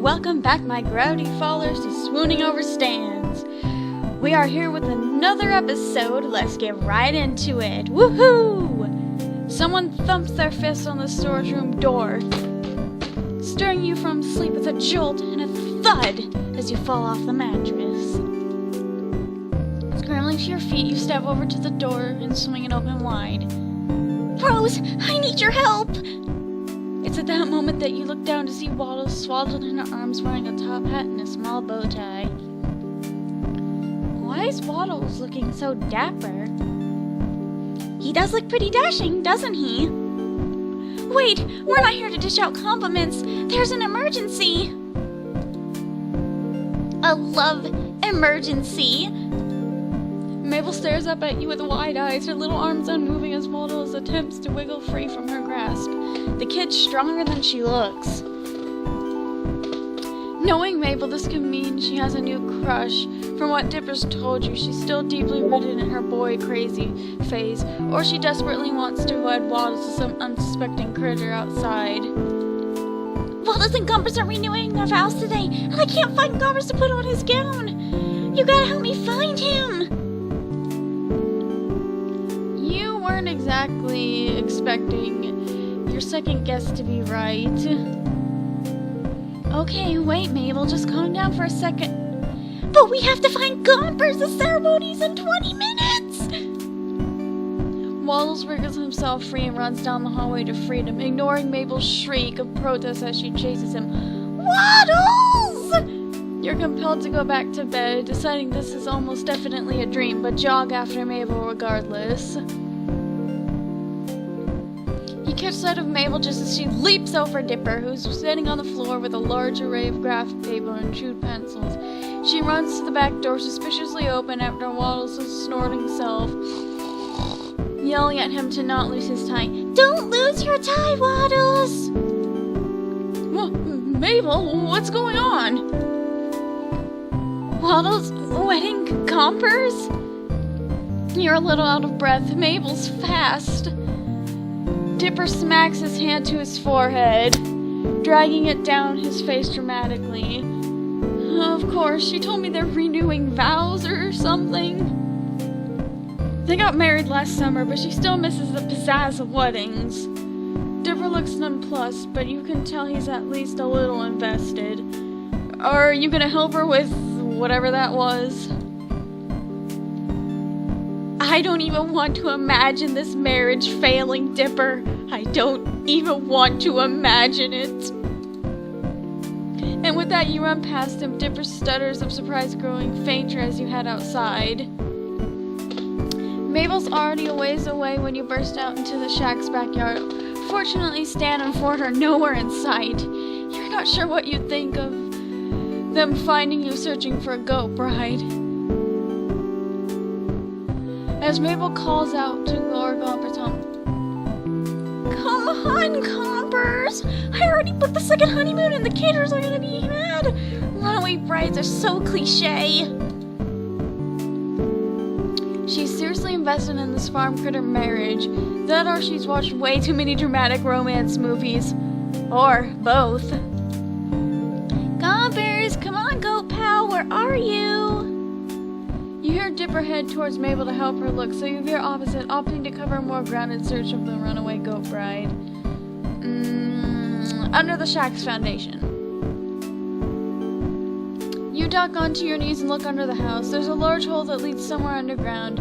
welcome back my growdy followers to Swooning Over Stands. We are here with another episode. Let's get right into it. Woohoo! Someone thumps their fist on the storage room door, stirring you from sleep with a jolt and a thud as you fall off the mattress. Scrambling to your feet, you step over to the door and swing it open wide. Rose, I need your help! It's at that moment that you look down to see Waddles swaddled in her arms wearing a top hat and a small bow tie. Why is Waddles looking so dapper? He does look pretty dashing, doesn't he? Wait, we're not here to dish out compliments. There's an emergency. A love emergency. Mabel stares up at you with wide eyes, her little arms unmoving as Waddles attempts to wiggle free from her grasp. The kid's stronger than she looks. Knowing Mabel, this could mean she has a new crush. From what Dipper's told you, she's still deeply rooted in her boy-crazy phase, or she desperately wants to wed Waddles to some unsuspecting critter outside. Waddles and Gompers are renewing their vows today, and I can't find Gompers to put on his gown. You gotta help me find him. You weren't exactly expecting your second guess to be right. Okay, wait, Mabel, just calm down for a second. But we have to find Gompers! The ceremony's in 20 minutes! Waddles wriggles himself free and runs down the hallway to freedom, ignoring Mabel's shriek of protest as she chases him. Waddles! You're compelled to go back to bed, deciding this is almost definitely a dream, but jog after Mabel regardless. You catch sight of Mabel just as she leaps over Dipper, who's sitting on the floor with a large array of graph paper and chewed pencils. She runs to the back door, suspiciously open after Waddles' snorting self, yelling at him to not lose his tie. Don't lose your tie, Waddles! Mabel, what's going on? Waddles wedding Gompers? You're a little out of breath. Mabel's fast. Dipper smacks his hand to his forehead, dragging it down his face dramatically. Of course, she told me they're renewing vows or something. They got married last summer, but she still misses the pizzazz of weddings. Dipper looks nonplussed, but you can tell he's at least a little invested. Are you gonna help her with whatever that was? I don't even want to imagine this marriage failing, Dipper. I don't even want to imagine it. And with that, you run past him, Dipper's stutters of surprise growing fainter as you head outside. Mabel's already a ways away when you burst out into the shack's backyard. Fortunately, Stan and Ford are nowhere in sight. You're not sure what you'd think of them finding you searching for a goat bride. As Mabel calls out to Laura Gomper's home. Come on, Gompers! I already booked the second honeymoon and the caterers are gonna be mad! Runaway brides are so cliche! She's seriously invested in this farm critter marriage. That or she's watched way too many dramatic romance movies. Or both. Gompers, come on, goat pal, where are you? You hear Dipper head towards Mabel to help her look, so you veer opposite, opting to cover more ground in search of the runaway goat bride. Under the shack's foundation. You duck onto your knees and look under the house. There's a large hole that leads somewhere underground,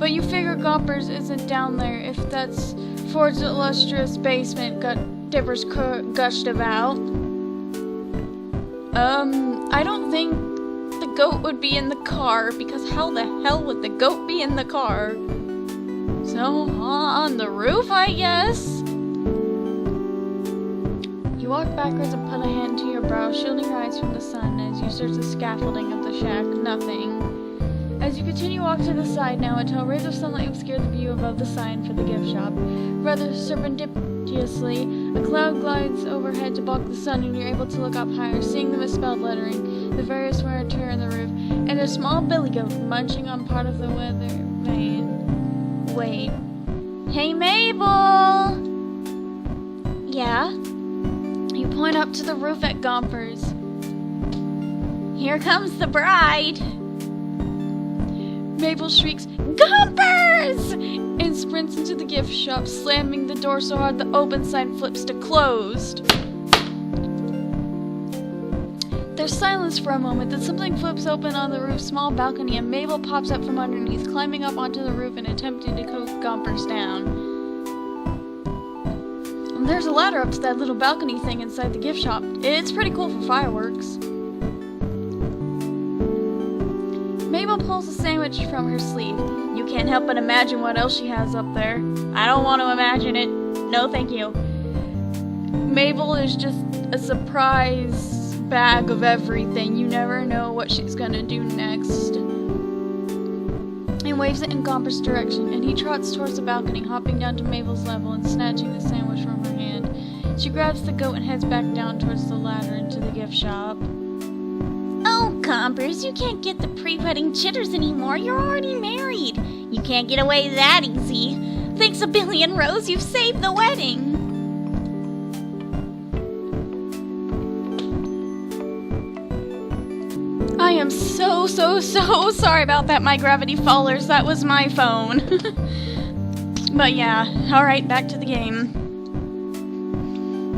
but you figure Gompers isn't down there if that's Ford's illustrious basement Dipper's gushed about. I don't think the goat would be in the car, because how the hell would the goat be in the car? So, on the roof, I guess? You walk backwards and put a hand to your brow, shielding your eyes from the sun as you search the scaffolding of the shack. Nothing. As you continue walk to the side now until rays of sunlight obscure the view above the sign for the gift shop. Rather serendipitously, a cloud glides overhead to block the sun, and you're able to look up higher, seeing the misspelled lettering, the various wear and tear in the roof, and a small billy goat munching on part of the weather vane. Wait. Hey, Mabel! Yeah? You point up to the roof at Gompers. Here comes the bride. Mabel shrieks, "Gompers!" and sprints into the gift shop, slamming the door so hard the open sign flips to closed. There's silence for a moment, then something flips open on the roof's small balcony and Mabel pops up from underneath, climbing up onto the roof and attempting to coax Gompers down. And there's a ladder up to that little balcony thing inside the gift shop. It's pretty cool for fireworks. Mabel pulls a sandwich from her sleeve. You can't help but imagine what else she has up there. I don't want to imagine it. No, thank you. Mabel is just a surprise bag of everything. You never know what she's gonna do next. And waves it in Gomper's direction, and he trots towards the balcony, hopping down to Mabel's level and snatching the sandwich from her hand. She grabs the goat and heads back down towards the ladder into the gift shop. Oh, Gompers, you can't get the pre-wedding jitters anymore. You're already married. You can't get away that easy. Thanks a billion, Rose, you've saved the wedding. I am so sorry about that, my gravity fallers. That was my phone. But yeah, alright, back to the game.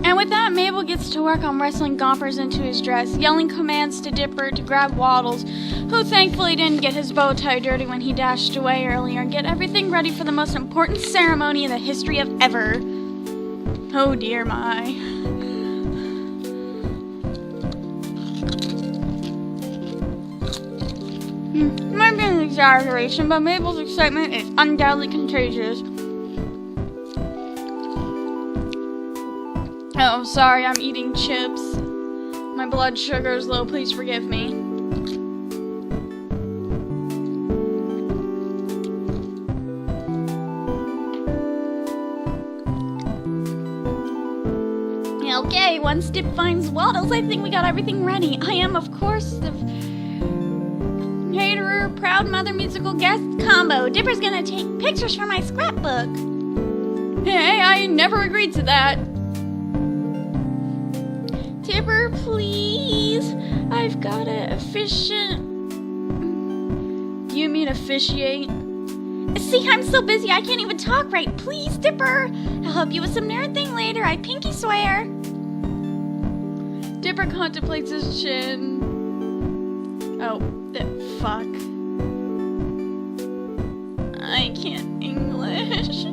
And with that, Mabel gets to work on wrestling Gompers into his dress, yelling commands to Dipper to grab Waddles, who thankfully didn't get his bow tie dirty when he dashed away earlier, and get everything ready for the most important ceremony in the history of ever. Oh dear my. Might be an exaggeration, but Mabel's excitement is undoubtedly contagious. Oh, sorry, I'm eating chips. My blood sugar is low, please forgive me. Okay, once Dip finds Waddles, I think we got everything ready. I am, of course, the caterer, proud mother musical guest combo. Dipper's gonna take pictures for my scrapbook. Hey, I never agreed to that. Dipper, please. I've gotta officiate. You mean officiate? See, I'm so busy I can't even talk right. Please, Dipper. I'll help you with some nerd thing later. I pinky swear. Dipper contemplates his chin. Oh, fuck. I can't English.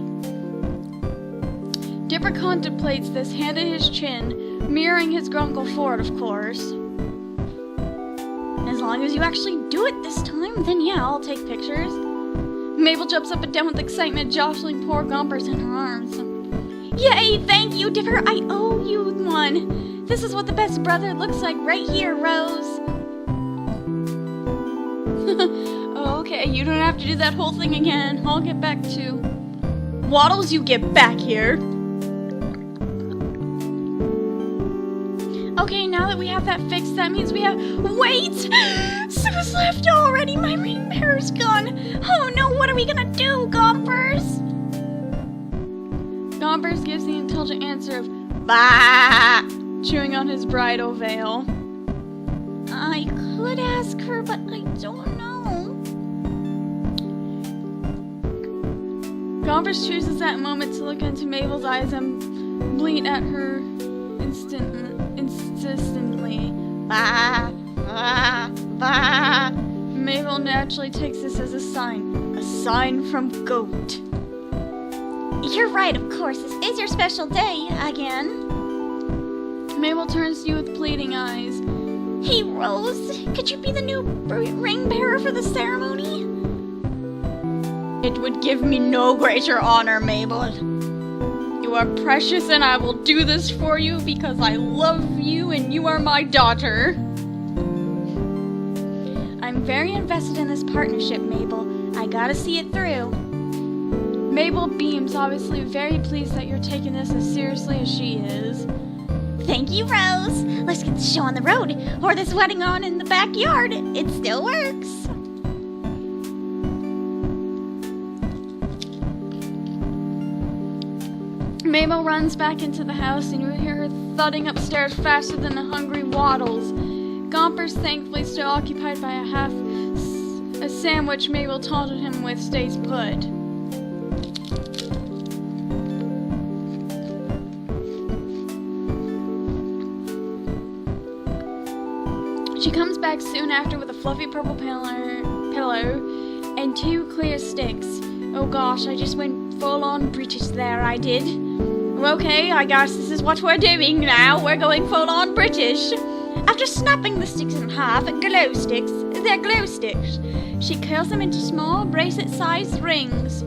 Dipper contemplates this, hand at his chin, mirroring his grunkle forward, of course. As long as you actually do it this time, then yeah, I'll take pictures. Mabel jumps up and down with excitement, jostling poor Gompers in her arms. Yay, thank you, Dipper, I owe you one. This is what the best brother looks like right here, Rose. Okay, you don't have to do that whole thing again. I'll get back to... Waddles, you get back here. Okay, now that we have that fixed, that means we have... Wait! Sue's left already! My ring bearer's gone! Oh no, what are we gonna do, Gompers? Gompers gives the intelligent answer of bah! Chewing on his bridal veil. I could ask her, but I don't know. Gompers chooses that moment to look into Mabel's eyes and bleat at her insistently. Bah, bah, bah. Mabel naturally takes this as a sign from Goat. You're right, of course. This is your special day again. Mabel turns to you with pleading eyes. Hey, Rose, could you be the new ring bearer for the ceremony? It would give me no greater honor, Mabel. You are precious and I will do this for you because I love you and you are my daughter. I'm very invested in this partnership, Mabel. I gotta see it through. Mabel beams, obviously very pleased that you're taking this as seriously as she is. Thank you, Rose. Let's get the show on the road, or this wedding on in the backyard. It still works. Mabel runs back into the house, and you hear her thudding upstairs faster than a hungry Waddles. Gompers, thankfully still occupied by a sandwich Mabel taunted him with, stays put. She comes back soon after with a fluffy purple pillow and 2 clear sticks. Oh gosh, I just went full-on British there, I did. Okay, I guess this is what we're doing now. We're going full-on British. After snapping the sticks in half, glow sticks, they're glow sticks. She curls them into small bracelet-sized rings.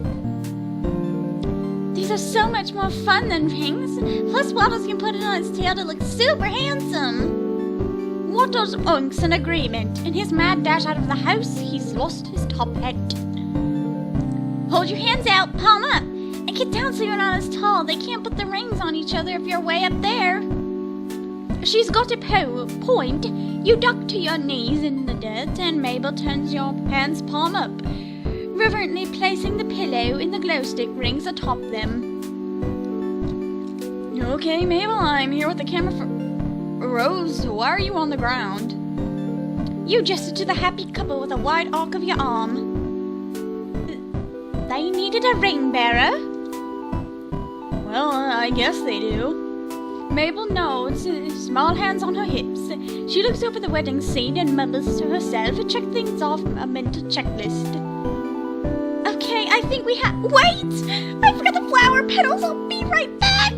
These are so much more fun than rings. Plus, Waddles can put it on his tail to look super handsome. Waddles unks an agreement. In his mad dash out of the house, he's lost his top hat. Hold your hands out, palm up, and get down so you're not as tall. They can't put the rings on each other if you're way up there. She's got a point. You duck to your knees in the dirt, and Mabel turns your hands palm up, reverently placing the pillow in the glow stick rings atop them. Okay, Mabel, I'm here with the camera for... Rose, why are you on the ground? You gestured to the happy couple with a wide arc of your arm. They needed a ring bearer? Well, I guess they do. Mabel nods, small hands on her hips. She looks over the wedding scene and mumbles to herself, check things off a mental checklist. Okay, I think we have... Wait! I forgot the flower petals! I'll be right back!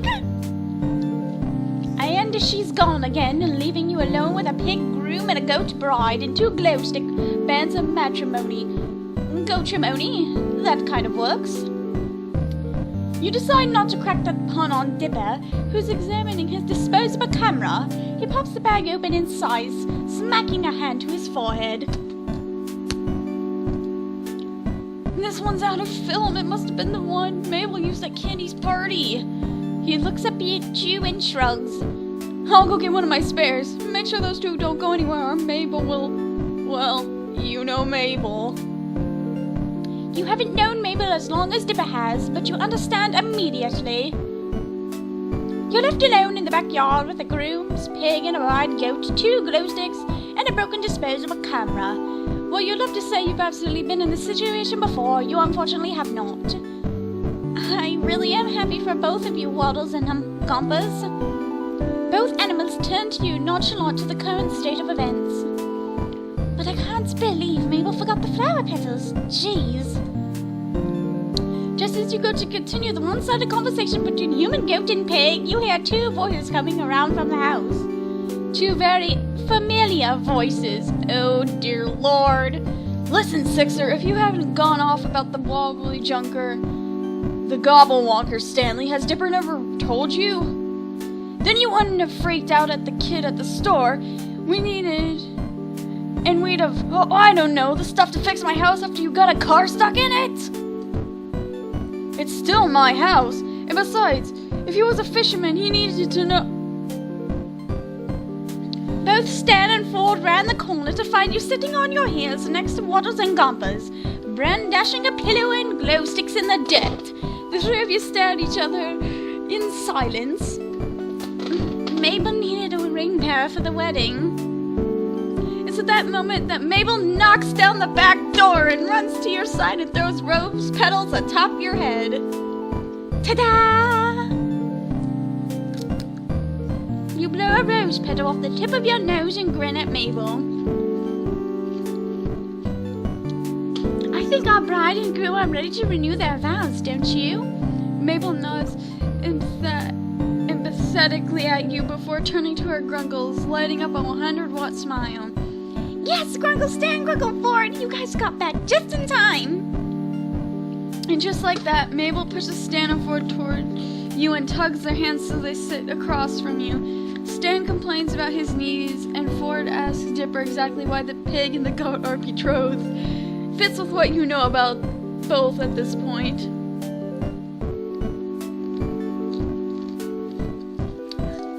And she's gone again, leaving you alone with a pig groom and a goat bride and 2 glow stick bands of matrimony. Goatrimony, that kind of works. You decide not to crack that pun on Dipper, who's examining his disposable camera. He pops the bag open in size, smacking a hand to his forehead. This one's out of film. It must have been the one Mabel used at Candy's party. He looks up at you and shrugs. I'll go get one of my spares. Make sure those 2 don't go anywhere or Mabel will... Well, you know Mabel. You haven't known Mabel as long as Dipper has, but you understand immediately. You're left alone in the backyard with a groom's pig and a bride goat, 2 glow sticks, and a broken disposable camera. Well, you'd love to say you've absolutely been in this situation before. You unfortunately have not. I really am happy for both of you, Waddles and Gompers. Both animals turn to you nonchalant to the current state of events. But I can't believe Mabel forgot the flower petals. Jeez. Just as you go to continue the one-sided conversation between human, goat, and pig, you hear 2 voices coming around from the house. 2 very familiar voices. Oh, dear Lord. Listen, Sixer, if you haven't gone off about the wobbly junker, the gobblewonker Stanley, has Dipper never told you? Then you wouldn't have freaked out at the kid at the store. We'd have, oh, I don't know, the stuff to fix my house after you got a car stuck in it. It's still my house. And besides, if he was a fisherman, he needed to know. Both Stan and Ford ran the corner to find you sitting on your heels next to Waddles and Gompers, brandishing a pillow and glow sticks in the dirt. The 3 of you stared at each other in silence. Mabel needed a ring bearer for the wedding. It's at that moment that Mabel knocks down the back door and runs to your side and throws rose petals atop your head. Ta-da! You blow a rose petal off the tip of your nose and grin at Mabel. I think our bride and groom are ready to renew their vows, don't you? Mabel nods emphatically at you before turning to her Grunkles, lighting up a 100-watt smile. Yes, Grunkle Stan, Grunkle Ford, you guys got back just in time. And just like that, Mabel pushes Stan and Ford toward you and tugs their hands so they sit across from you. Stan complains about his knees, and Ford asks Dipper exactly why the pig and the goat are betrothed. Fits with what you know about both at this point.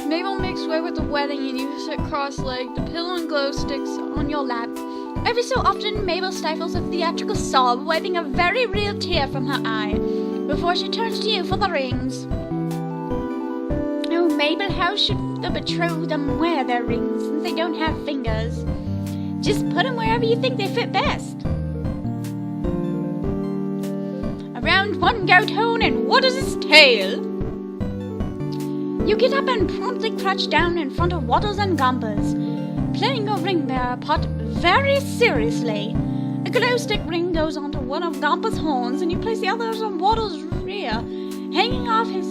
Mabel makes way with the wedding and you sit cross-legged, the pillow and glow sticks on your lap. Every so often, Mabel stifles a theatrical sob, wiping a very real tear from her eye, before she turns to you for the rings. Oh, Mabel, how should the betrothed wear their rings since they don't have fingers? Just put them wherever you think they fit best. Around one goat hone and what is his tail? You get up and promptly crouch down in front of Waddles and Gompers, playing your ring bearer part very seriously. A glow stick ring goes onto one of Gompers' horns and you place the others on Waddles' rear, hanging off his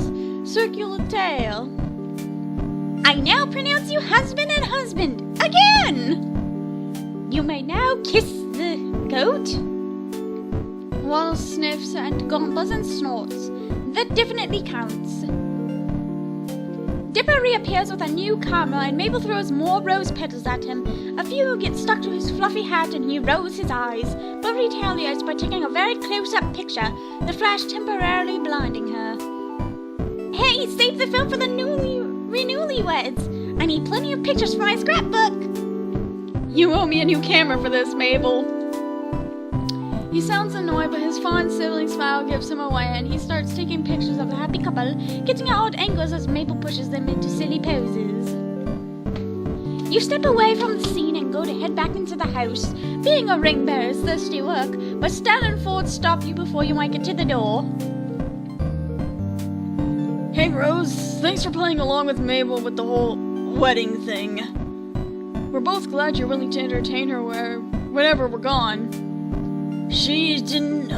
circular tail. I now pronounce you husband and husband again! You may now kiss the goat. Waddles sniffs and Gompers and snorts. That definitely counts. Dipper reappears with a new camera and Mabel throws more rose petals at him. A few get stuck to his fluffy hat and he rolls his eyes, but retaliates by taking a very close-up picture, the flash temporarily blinding her. Hey, save the film for the newlyweds! I need plenty of pictures for my scrapbook! You owe me a new camera for this, Mabel. He sounds annoyed, but his fond sibling smile gives him away, and he starts taking pictures of the happy couple, getting at odd angles as Mabel pushes them into silly poses. You step away from the scene and go to head back into the house. Being a ring bearer is thirsty work, but Stan and Ford stop you before you might get to the door. Hey, Rose. Thanks for playing along with Mabel with the whole wedding thing. We're both glad you're willing to entertain her whenever we're gone. She didn't,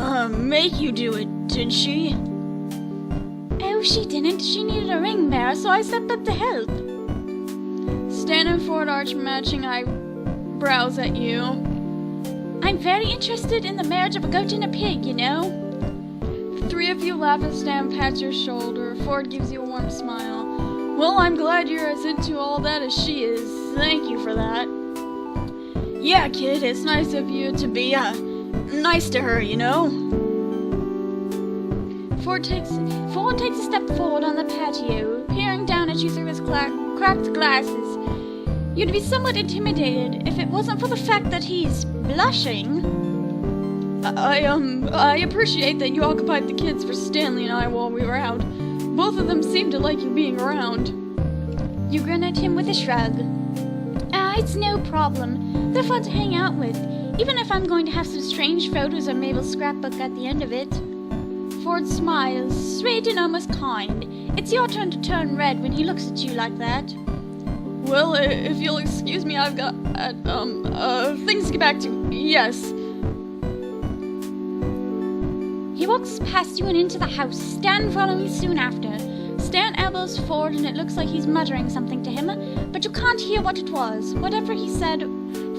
make you do it, did she? Oh, she didn't. She needed a ring bearer, so I stepped up to help. Stan and Ford arch matching eyebrows at you. I'm very interested in the marriage of a goat and a pig, you know? The three of you laugh as Stan pats your shoulder. Ford gives you a warm smile. Well, I'm glad you're as into all that as she is. Thank you for that. Yeah, kid, it's nice of you to be, nice to her, you know? Ford takes a step forward on the patio, peering down at you through his cracked glasses. You'd be somewhat intimidated if it wasn't for the fact that he's blushing. I appreciate that you occupied the kids for Stanley and I while we were out. Both of them seemed to like you being around. You grin at him with a shrug. It's no problem. They're fun to hang out with, even if I'm going to have some strange photos of Mabel's scrapbook at the end of it. Ford smiles, straight and almost kind. It's your turn to turn red when he looks at you like that. Well, if you'll excuse me, I've got, things to get back to. Yes. He walks past you and into the house, Stan following soon after. Stan elbows Ford and it looks like he's muttering something to him, but you can't hear what it was. Whatever he said,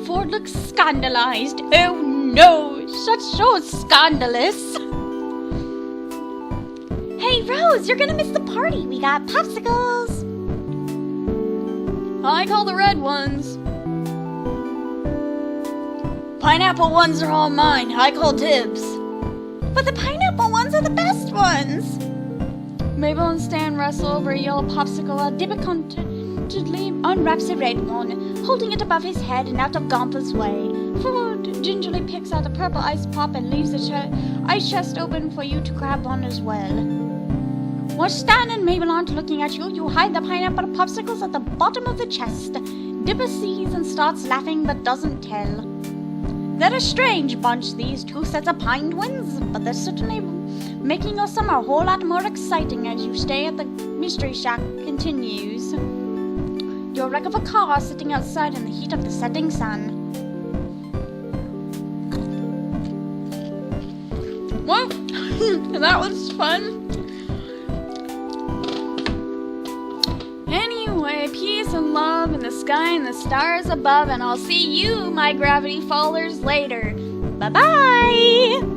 Ford looks scandalized. Oh no, so scandalous. Hey Rose, you're gonna miss the party. We got popsicles. I call the red ones. Pineapple ones are all mine. I call dibs. But the pineapple ones are the best ones. Mabel and Stan wrestle over a yellow popsicle while Dipper contentedly unwraps a red one, holding it above his head and out of Gompers' way. Ford gingerly picks out a purple ice pop and leaves the ice chest open for you to grab one as well. While Stan and Mabel aren't looking at you, you hide the pineapple popsicles at the bottom of the chest. Dipper sees and starts laughing but doesn't tell. They're a strange bunch, these two sets of pine twins, but they're certainly making your summer a whole lot more exciting as you stay at the mystery shack continues. Your wreck of a car sitting outside in the heat of the setting sun. Well, that was fun. Anyway, peace and love in the sky and the stars above, and I'll see you, my gravity fallers, later. Bye-bye!